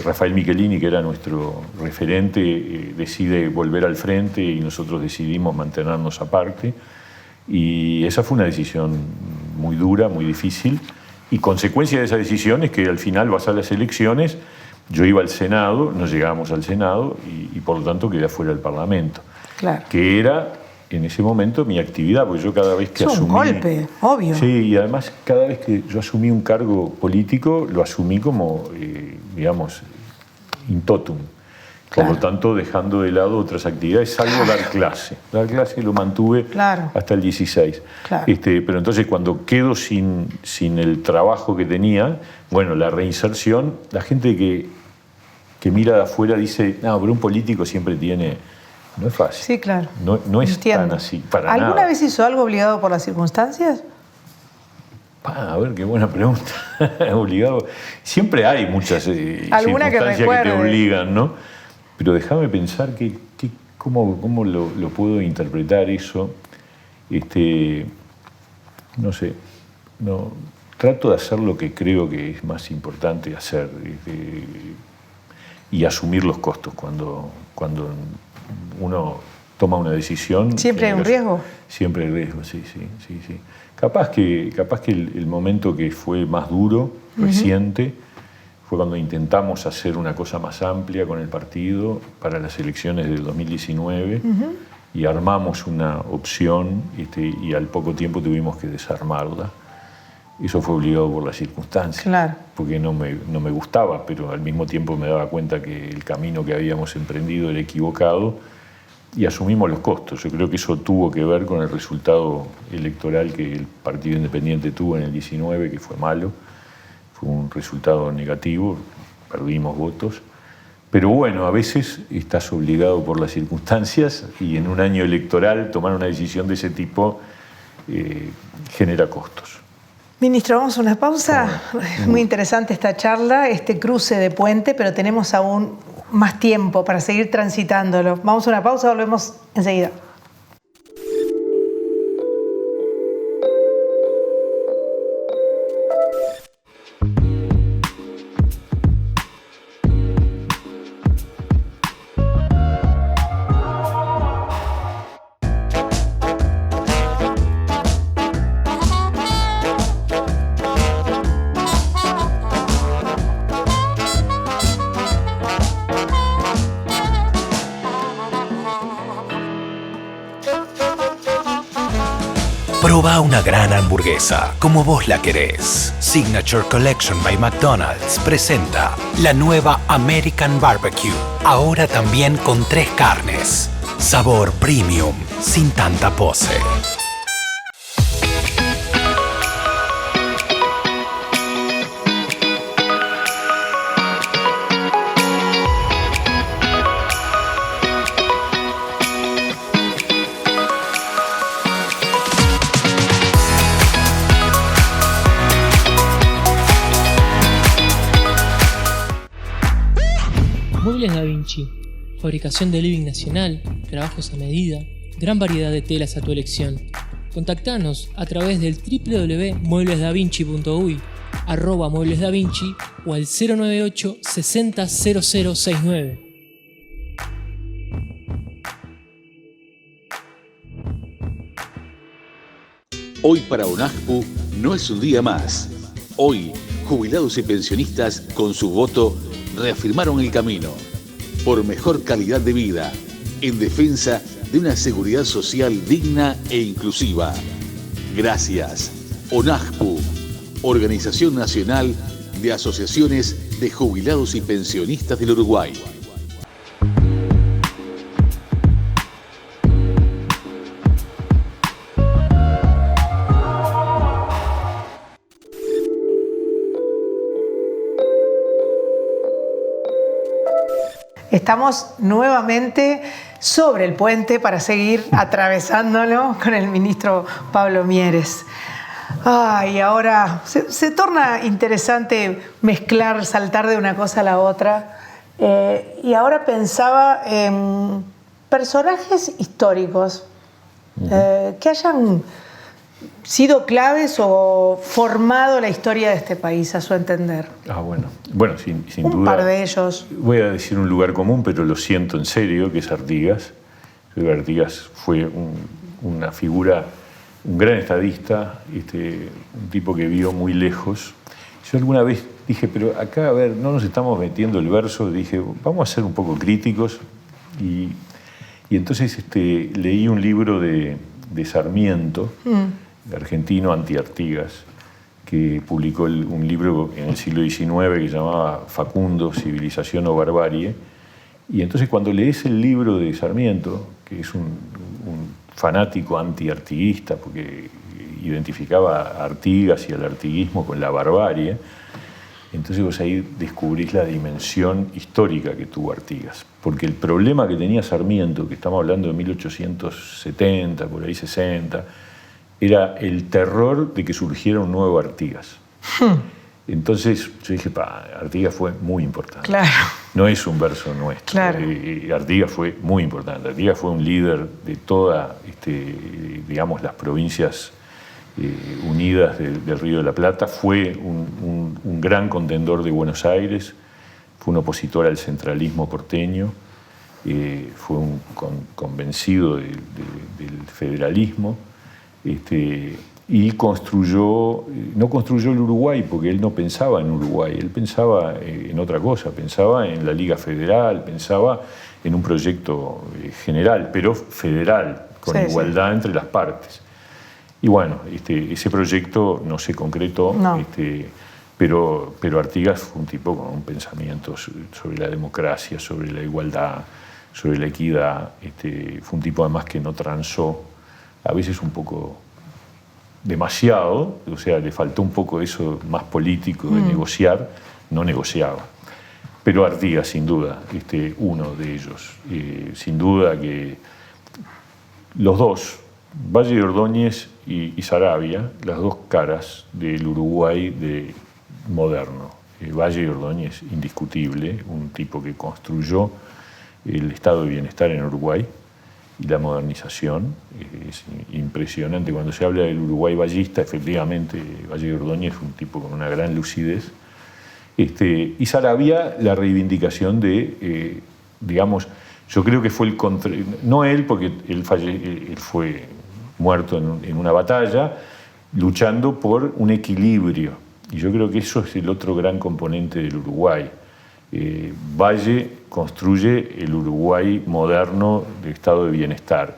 Rafael Michelini, que era nuestro referente, decide volver al frente y nosotros decidimos mantenernos aparte. Y esa fue una decisión muy dura, muy difícil. Y consecuencia de esa decisión es que al final vas a las elecciones. Yo iba al Senado, no llegábamos al Senado y por lo tanto quedé afuera del Parlamento. Claro. Que era en ese momento mi actividad, porque yo cada vez que asumí... Es un golpe, obvio. Sí, y además cada vez que yo asumí un cargo político, lo asumí como, digamos, in totum. Por lo tanto, dejando de lado otras actividades, salvo dar clase. Dar clase lo mantuve hasta el 16. Claro. Pero entonces cuando quedo sin el trabajo que tenía, bueno, la reinserción, la gente que mira de afuera dice, no, pero un político siempre tiene... No es fácil. Sí, claro. No es tan así, para nada. ¿Alguna vez hizo algo obligado por las circunstancias? A ver, qué buena pregunta. Obligado. Siempre hay muchas ¿Alguna circunstancias que te obligan, ¿no? Pero déjame pensar cómo lo puedo interpretar eso. No sé. No, trato de hacer lo que creo que es más importante hacer, y asumir los costos cuando uno toma una decisión. ¿Siempre hay un riesgo? Siempre hay riesgo, sí. Capaz que el momento que fue más duro, reciente, fue cuando intentamos hacer una cosa más amplia con el partido para las elecciones del 2019 y armamos una opción y al poco tiempo tuvimos que desarmarla. Eso fue obligado por las circunstancias, Claro. porque no me gustaba, pero al mismo tiempo me daba cuenta que el camino que habíamos emprendido era equivocado y asumimos los costos. Yo creo que eso tuvo que ver con el resultado electoral que el Partido Independiente tuvo en el 19, que fue malo. Fue un resultado negativo, perdimos votos. Pero bueno, a veces estás obligado por las circunstancias y en un año electoral tomar una decisión de ese tipo genera costos. Ministro, vamos a una pausa. Es muy interesante esta charla, este cruce de puente, pero tenemos aún más tiempo para seguir transitándolo. Vamos a una pausa, volvemos enseguida. Proba una gran hamburguesa como vos la querés. Signature Collection by McDonald's presenta la nueva American Barbecue. Ahora también con 3 carnes. Sabor premium, sin tanta pose. Muebles Da Vinci, fabricación de living nacional, trabajos a medida, gran variedad de telas a tu elección. Contactanos a través del www.mueblesdavinci.uy, @mueblesdavinci o al 098 60 0069. Hoy para UNASPU no es un día más. Hoy, jubilados y pensionistas con su voto reafirmaron el camino por mejor calidad de vida en defensa de una seguridad social digna e inclusiva. Gracias. UNASPU, Organización Nacional de Asociaciones de Jubilados y Pensionistas del Uruguay. Estamos nuevamente sobre el puente para seguir atravesándolo con el ministro Pablo Mieres. Y ahora se torna interesante mezclar, saltar de una cosa a la otra. Y ahora pensaba en personajes históricos que hayan sido claves o formado la historia de este país, a su entender. Bueno, sin duda. Un par de ellos. Voy a decir un lugar común, pero lo siento en serio, que es Artigas. Artigas fue una figura, un gran estadista, un tipo que vio muy lejos. Yo alguna vez dije, pero acá, a ver, no nos estamos metiendo el verso, dije, vamos a ser un poco críticos. Y entonces leí un libro de Sarmiento, argentino, anti-Artigas, que publicó un libro en el siglo XIX que se llamaba Facundo, Civilización o Barbarie. Y entonces cuando lees el libro de Sarmiento, que es un fanático anti-artiguista, porque identificaba a Artigas y al artiguismo con la barbarie, entonces vos ahí descubrís la dimensión histórica que tuvo Artigas. Porque el problema que tenía Sarmiento, que estamos hablando de 1870, por ahí 60, era el terror de que surgiera un nuevo Artigas. Entonces yo dije, Artigas fue muy importante. Claro. No es un verso nuestro. Claro. Artigas fue muy importante. Artigas fue un líder de todas, digamos, las provincias unidas del Río de la Plata. Fue un gran contendor de Buenos Aires. Fue un opositor al centralismo porteño. Fue un convencido del federalismo. y no construyó el Uruguay porque él no pensaba en Uruguay, él pensaba en otra cosa, pensaba en la Liga Federal, pensaba en un proyecto general, pero federal, con igualdad entre las partes. Y bueno, ese proyecto no se concretó, pero Artigas fue un tipo con un pensamiento sobre la democracia, sobre la igualdad, sobre la equidad. Fue un tipo además que no transó, a veces un poco demasiado, o sea, le faltó un poco eso más político de negociar, no negociaba. Pero Artigas, sin duda, uno de ellos. Sin duda que los dos, Valle de Ordóñez y Saravia, las dos caras del Uruguay moderno. Valle de Ordóñez, indiscutible, un tipo que construyó el estado de bienestar en Uruguay y la modernización. Es impresionante. Cuando se habla del Uruguay vallista, efectivamente, Valle de Ordóñez es un tipo con una gran lucidez. Y Saravia, la reivindicación de, digamos, yo creo que fue no él, porque él fue muerto en una batalla, luchando por un equilibrio. Y yo creo que eso es el otro gran componente del Uruguay. Valle construye el Uruguay moderno de estado de bienestar,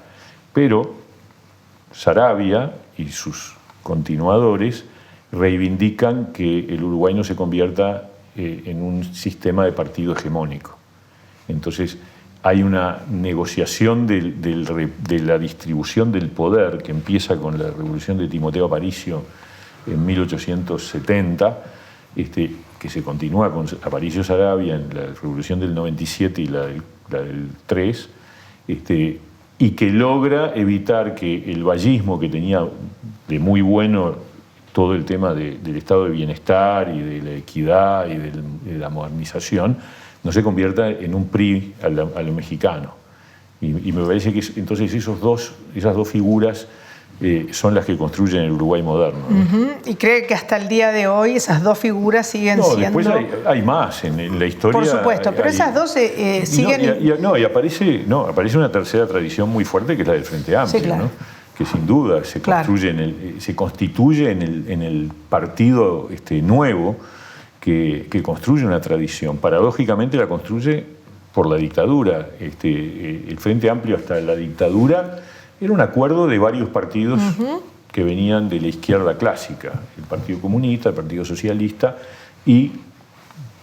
pero Saravia y sus continuadores reivindican que el Uruguay no se convierta en un sistema de partido hegemónico. Entonces hay una negociación de la distribución del poder que empieza con la revolución de Timoteo Aparicio en 1870, que se continúa con Aparicio Saravia en la revolución del 97 y la del 3, y que logra evitar que el vallismo, que tenía de muy bueno todo el tema del estado de bienestar y de la equidad y de la modernización, no se convierta en un PRI a lo mexicano. Y me parece que entonces esas dos figuras son las que construyen el Uruguay moderno, ¿no? ¿Y cree que hasta el día de hoy esas dos figuras siguen siendo...? Después hay más en la historia. Por supuesto, pero esas dos siguen... Y aparece una tercera tradición muy fuerte, que es la del Frente Amplio, Sí, claro. ¿no? Que sin duda se constituye en el partido nuevo que construye una tradición. Paradójicamente la construye por la dictadura. El Frente Amplio hasta la dictadura era un acuerdo de varios partidos que venían de la izquierda clásica, el Partido Comunista, el Partido Socialista, y,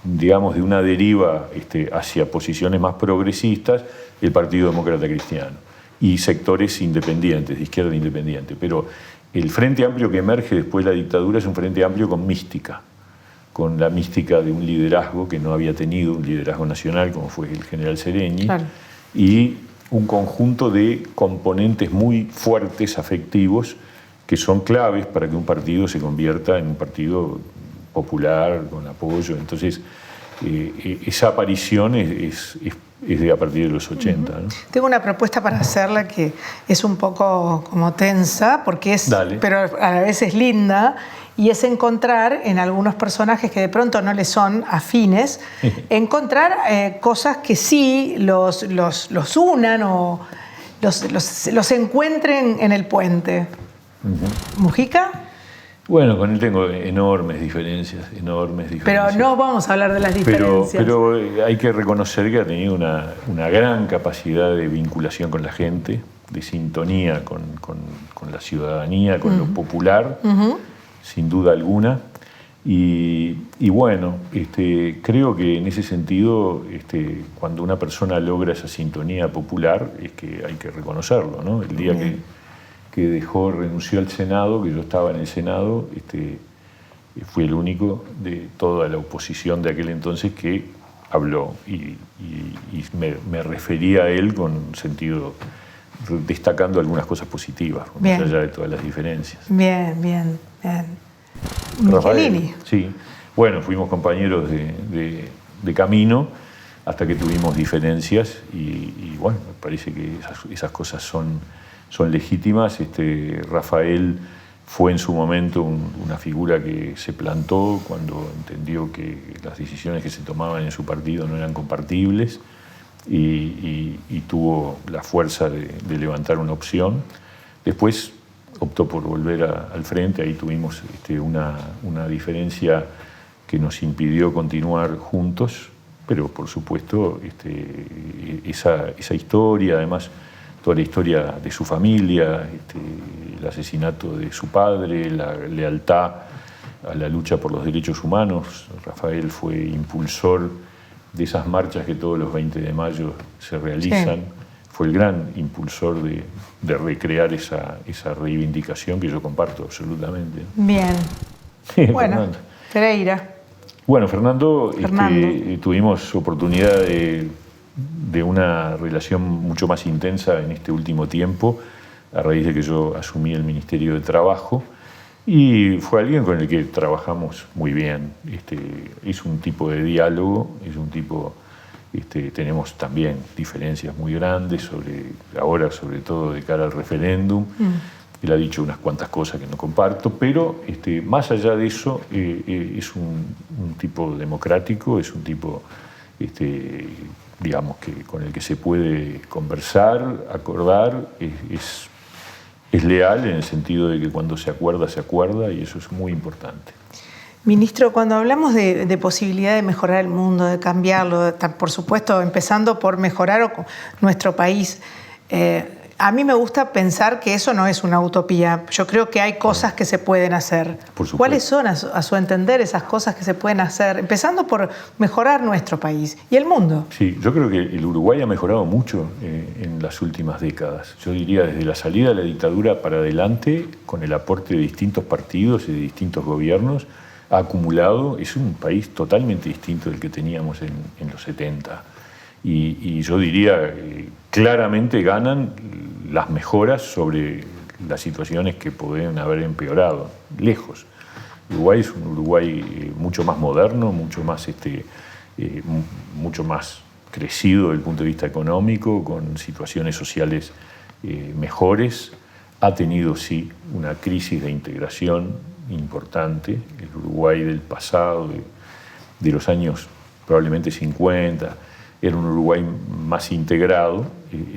digamos, de una deriva hacia posiciones más progresistas, el Partido Demócrata Cristiano, y sectores independientes, de izquierda independiente. Pero el Frente Amplio que emerge después de la dictadura es un Frente Amplio con mística, con la mística de un liderazgo que no había tenido, un liderazgo nacional como fue el general Sereñi, claro, y un conjunto de componentes muy fuertes, afectivos, que son claves para que un partido se convierta en un partido popular, con apoyo. Entonces, esa aparición es de a partir de los 80. ¿No? Tengo una propuesta para hacerla que es un poco como tensa, porque pero a la vez es linda, y es encontrar en algunos personajes que de pronto no les son afines, encontrar cosas que sí los unan o los encuentren en el puente. ¿Mujica? Bueno, con él tengo enormes diferencias. Pero no vamos a hablar de las diferencias. Pero hay que reconocer que ha tenido una gran capacidad de vinculación con la gente, de sintonía con la ciudadanía, con lo popular, sin duda alguna. Y bueno, creo que en ese sentido, cuando una persona logra esa sintonía popular, es que hay que reconocerlo, ¿no? El día que renunció al Senado, que yo estaba en el Senado, fui el único de toda la oposición de aquel entonces que habló, y me refería a él con sentido, destacando algunas cosas positivas, más allá de todas las diferencias. Bien. Rafael, sí. Bueno, fuimos compañeros de camino hasta que tuvimos diferencias y bueno, me parece que esas cosas son legítimas. Rafael fue en su momento una figura que se plantó cuando entendió que las decisiones que se tomaban en su partido no eran compartibles y tuvo la fuerza de levantar una opción. Después optó por volver al frente. Ahí tuvimos una diferencia que nos impidió continuar juntos, pero por supuesto esa historia, además toda la historia de su familia, el asesinato de su padre, la lealtad a la lucha por los derechos humanos. Rafael fue impulsor de esas marchas que todos los 20 de mayo se realizan. Sí. Fue el gran impulsor de recrear esa reivindicación que yo comparto absolutamente. Bien. Bueno, Pereira. Bueno, Fernando. Tuvimos oportunidad de una relación mucho más intensa en este último tiempo, a raíz de que yo asumí el Ministerio de Trabajo, y fue alguien con el que trabajamos muy bien. Es un tipo de diálogo, es un tipo... tenemos también diferencias muy grandes, ahora sobre todo de cara al referéndum. Él ha dicho unas cuantas cosas que no comparto, pero más allá de eso, es un tipo democrático, es un tipo, digamos, con el que se puede conversar, acordar, es leal en el sentido de que cuando se acuerda, y eso es muy importante. Ministro, cuando hablamos de posibilidad de mejorar el mundo, de cambiarlo, por supuesto, empezando por mejorar nuestro país, a mí me gusta pensar que eso no es una utopía. Yo creo que hay cosas que se pueden hacer. ¿Cuáles son, a su entender, esas cosas que se pueden hacer? Empezando por mejorar nuestro país y el mundo. Sí, yo creo que el Uruguay ha mejorado mucho en las últimas décadas. Yo diría desde la salida de la dictadura para adelante, con el aporte de distintos partidos y de distintos gobiernos, ha acumulado, es un país totalmente distinto del que teníamos en los 70. Y yo diría, claramente ganan las mejoras sobre las situaciones que pueden haber empeorado, lejos. Uruguay es un Uruguay mucho más moderno, mucho más crecido desde el punto de vista económico, con situaciones sociales mejores. Ha tenido, sí, una crisis de integración importante. El Uruguay del pasado, de los años probablemente 50, era un Uruguay más integrado.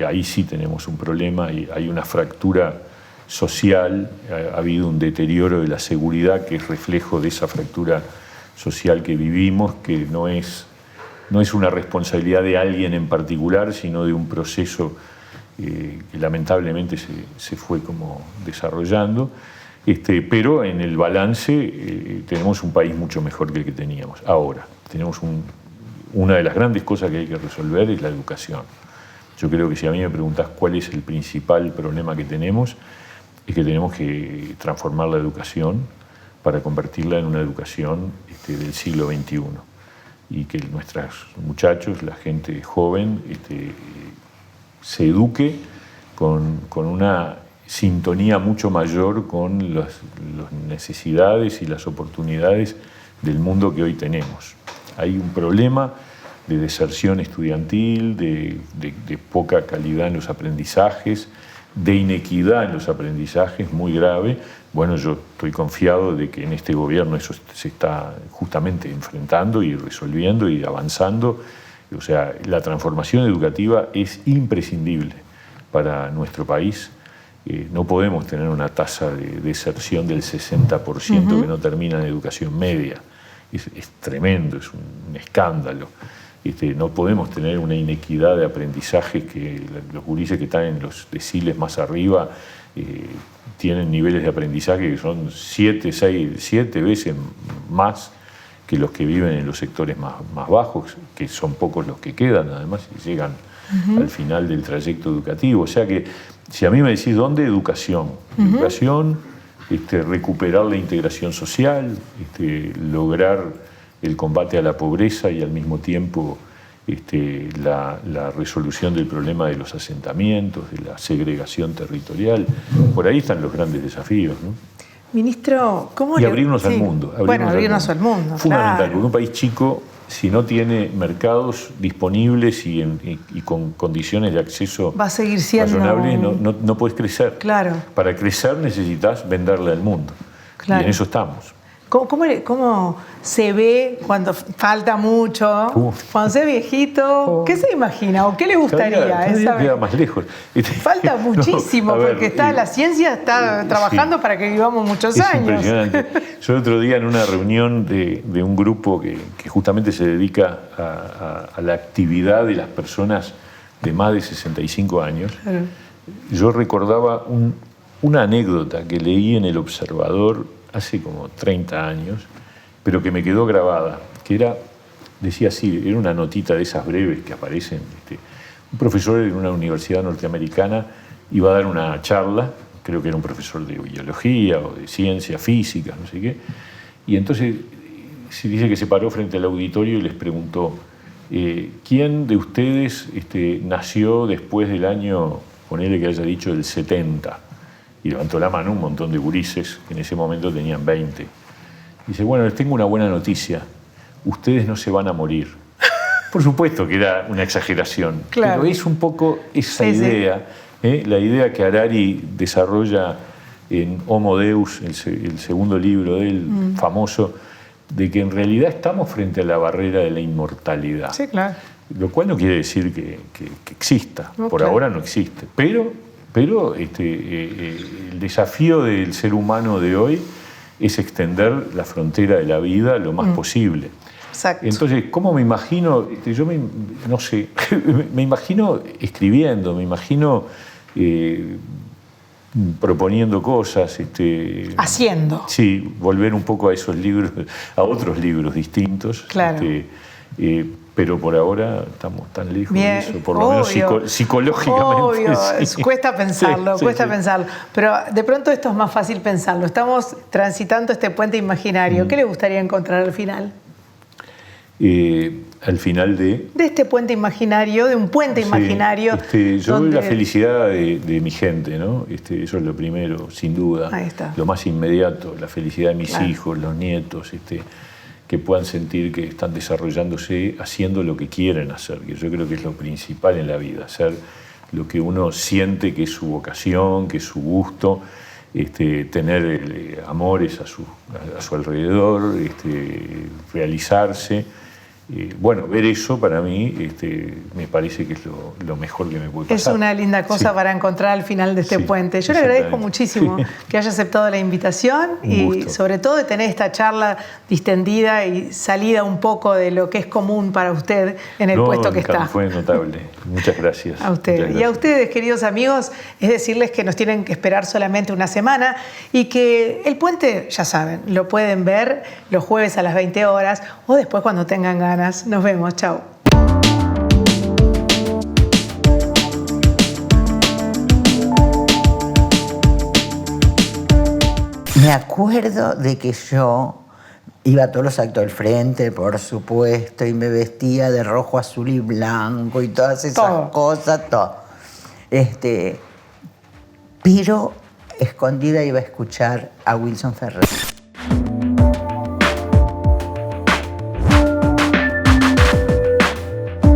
Ahí sí tenemos un problema, y hay una fractura social, ha habido un deterioro de la seguridad que es reflejo de esa fractura social que vivimos, que no es una responsabilidad de alguien en particular, sino de un proceso que lamentablemente se fue como desarrollando. Pero en el balance tenemos un país mucho mejor que el que teníamos. Ahora, tenemos una de las grandes cosas que hay que resolver es la educación. Yo creo que si a mí me preguntás cuál es el principal problema que tenemos, es que tenemos que transformar la educación para convertirla en una educación del siglo XXI. Y que nuestros muchachos, la gente joven, se eduque con una sintonía mucho mayor con las necesidades y las oportunidades del mundo que hoy tenemos. Hay un problema de deserción estudiantil, de poca calidad en los aprendizajes, de inequidad en los aprendizajes muy grave. Bueno, yo estoy confiado de que en este gobierno eso se está justamente enfrentando y resolviendo y avanzando. O sea, la transformación educativa es imprescindible para nuestro país. No podemos tener una tasa de deserción del 60% que no termina en educación media. Es tremendo, es un escándalo. No podemos tener una inequidad de aprendizaje, que los gurises que están en los deciles más arriba tienen niveles de aprendizaje que son 7 veces más que los que viven en los sectores más bajos, que son pocos los que quedan, además, y llegan al final del trayecto educativo. O sea que, si a mí me decís dónde, educación. Educación, recuperar la integración social, lograr el combate a la pobreza y al mismo tiempo la resolución del problema de los asentamientos, de la segregación territorial. Por ahí están los grandes desafíos, ¿no? Ministro, ¿cómo y abrirnos al mundo. Abrirnos al mundo. Fundamental, claro. Porque un país chico, si no tiene mercados disponibles y con condiciones de acceso va a seguir siendo razonables, no puedes crecer. Claro. Para crecer necesitas venderle al mundo. Claro. Y en eso estamos. ¿Cómo se ve cuando falta mucho? Cuando se ve viejito, ¿qué se imagina o qué le gustaría? Cada día queda más lejos. Falta muchísimo, a ver, porque la ciencia está trabajando para que vivamos muchos es años. Impresionante. Yo el otro día en una reunión de un grupo que justamente se dedica a la actividad de las personas de más de 65 años, Claro. yo recordaba una anécdota que leí en El Observador hace como 30 años, pero que me quedó grabada, que decía así, era una notita de esas breves que aparecen. Un profesor en una universidad norteamericana iba a dar una charla, creo que era un profesor de biología o de ciencia física, no sé qué, y entonces se dice que se paró frente al auditorio y les preguntó, ¿quién de ustedes nació después del año, ponele que haya dicho, el 70? Y levantó la mano un montón de gurises, que en ese momento tenían 20. Dice, bueno, les tengo una buena noticia, ustedes no se van a morir. Por supuesto que era una exageración, claro. Pero es un poco esa idea, la idea que Harari desarrolla en Homo Deus, el segundo libro de él, famoso, de que en realidad estamos frente a la barrera de la inmortalidad. Sí, claro. Lo cual no quiere decir que exista, No, por claro. ahora no existe. Pero el desafío del ser humano de hoy es extender la frontera de la vida lo más posible. Exacto. Entonces, ¿cómo me imagino? Yo no sé, me imagino escribiendo, me imagino proponiendo cosas. Haciendo. Sí, volver un poco a esos libros, a otros libros distintos. Claro. Pero por ahora estamos tan lejos Bien, de eso, por lo menos psicológicamente. Obvio, Sí. cuesta pensarlo, Sí, cuesta sí. pensarlo. Pero de pronto esto es más fácil pensarlo. Estamos transitando este puente imaginario. ¿Qué le gustaría encontrar al final? Al final de este puente imaginario, de un puente imaginario. Yo donde... la felicidad de mi gente, ¿no? Eso es lo primero, sin duda. Ahí está. Lo más inmediato, la felicidad de mis Claro. hijos, los nietos, que puedan sentir que están desarrollándose haciendo lo que quieren hacer, que yo creo que es lo principal en la vida, hacer lo que uno siente que es su vocación, que es su gusto, tener amores a su alrededor, realizarse. Bueno, ver eso para mí me parece que es lo mejor que me puede pasar. Es una linda cosa para encontrar al final de este puente. Yo le agradezco muchísimo que haya aceptado la invitación y sobre todo de tener esta charla distendida y salida un poco de lo que es común para usted en el puesto que está. Fue notable. Muchas gracias. A usted. Y a ustedes, queridos amigos, es decirles que nos tienen que esperar solamente una semana y que el puente, ya saben, lo pueden ver los jueves a las 20 horas o después cuando tengan ganas. Nos vemos. Chao. Me acuerdo de que yo iba a todos los actos del frente, por supuesto, y me vestía de rojo, azul y blanco y todas esas cosas, todo. Pero escondida iba a escuchar a Wilson Ferrer.